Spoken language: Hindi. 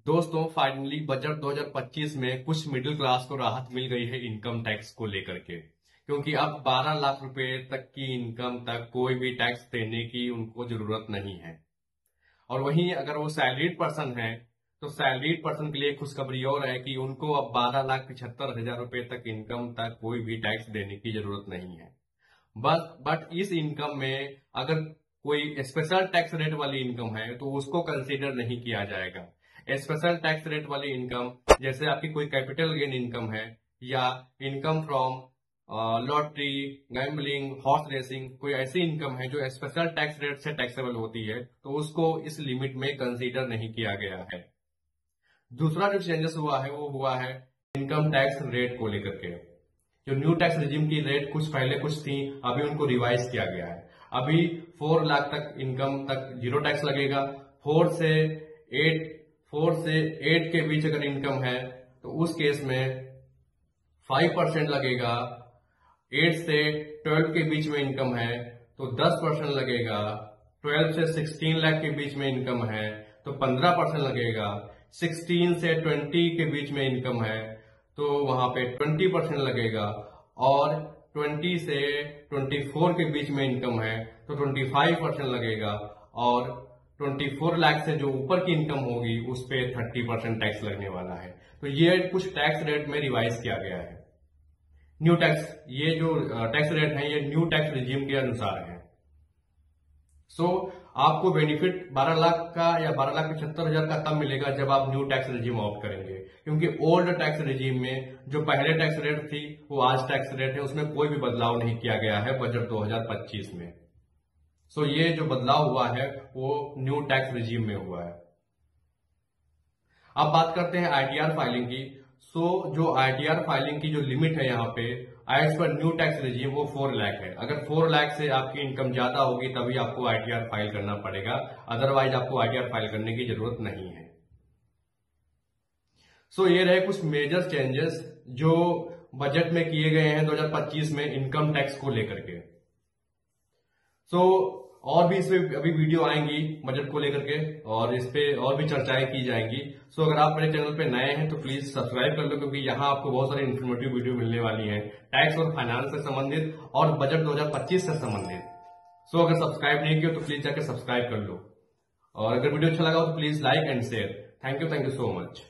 दोस्तों फाइनली बजट 2025 में कुछ मिडिल क्लास को राहत मिल गई है इनकम टैक्स को लेकर के। क्योंकि अब 12 लाख रुपए तक की इनकम तक कोई भी टैक्स देने की उनको जरूरत नहीं है। और वहीं अगर वो सैलरीड पर्सन है तो सैलरीड पर्सन के लिए खुशखबरी और है कि उनको अब 12,75,000 रुपए तक इनकम तक कोई भी टैक्स देने की जरूरत नहीं है। बट इस इनकम में अगर कोई स्पेशल टैक्स रेट वाली इनकम है तो उसको कंसीडर नहीं किया जाएगा। स्पेशल टैक्स रेट वाली इनकम जैसे आपकी कोई कैपिटल गेन इनकम है या income from lottery, gambling, horse racing, कोई ऐसी इनकम है जो स्पेशल टैक्स रेट से टैक्सेबल होती है तो उसको इस लिमिट में कंसीडर नहीं किया गया है। दूसरा जो चेंजेस हुआ है वो हुआ है इनकम टैक्स रेट को लेकर के। जो न्यू टैक्स रिजीम की रेट कुछ पहले कुछ थी, अभी उनको रिवाइज किया गया है। अभी 4 लाख तक इनकम तक जीरो टैक्स लगेगा। 4 से 8 के बीच अगर इनकम है तो उस केस में 5% लगेगा। 8 से 12 के बीच में इनकम है तो 10% लगेगा। 12 से 16 लाख के बीच में इनकम है तो 15% लगेगा। 16 से 20 के बीच में इनकम है तो वहां पे 20% लगेगा। और 20 से 24 के बीच में इनकम है तो 25% लगेगा। और 24 लाख से जो ऊपर की इनकम होगी उस पे 30% टैक्स लगने वाला है। तो ये कुछ टैक्स रेट में रिवाइज किया गया है। न्यू टैक्स, ये जो टैक्स रेट है ये न्यू टैक्स रिजीम के अनुसार है। सो आपको बेनिफिट 12 लाख का या 12,75,000 का तब मिलेगा जब आप न्यू टैक्स रिजीम ऑप्ट करेंगे। क्योंकि ओल्ड टैक्स रिजीम में जो पहले टैक्स रेट थी वो आज टैक्स रेट है, उसमें कोई भी बदलाव नहीं किया गया है बजट 2025 में। सो ये जो बदलाव हुआ है वो न्यू टैक्स रिजीम में हुआ है। अब बात करते हैं आईटीआर फाइलिंग की। सो जो आईटीआर फाइलिंग की जो लिमिट है यहाँ पे as per new tax regime वो 4 लाख है। अगर 4 लाख से आपकी इनकम ज्यादा होगी तभी आपको आईटीआर फाइल करना पड़ेगा, अदरवाइज आपको आईटीआर फाइल करने की जरूरत नहीं है। सो ये रहे कुछ मेजर चेंजेस जो बजट में किए गए हैं 2025 में इनकम टैक्स को लेकर के। सो और भी इसमें अभी वीडियो आएंगी बजट को लेकर के और इस पे और भी चर्चाएं की जाएंगी। सो अगर आप मेरे चैनल पे नए हैं तो प्लीज सब्सक्राइब कर लो, क्योंकि यहाँ आपको बहुत सारी इन्फॉर्मेटिव वीडियो मिलने वाली हैं टैक्स और फाइनेंस से संबंधित और बजट 2025 से संबंधित। सो अगर सब्सक्राइब नहीं किया तो प्लीज जाकर सब्सक्राइब कर लो और अगर वीडियो अच्छा लगा हो तो please like and share. Thank you so much.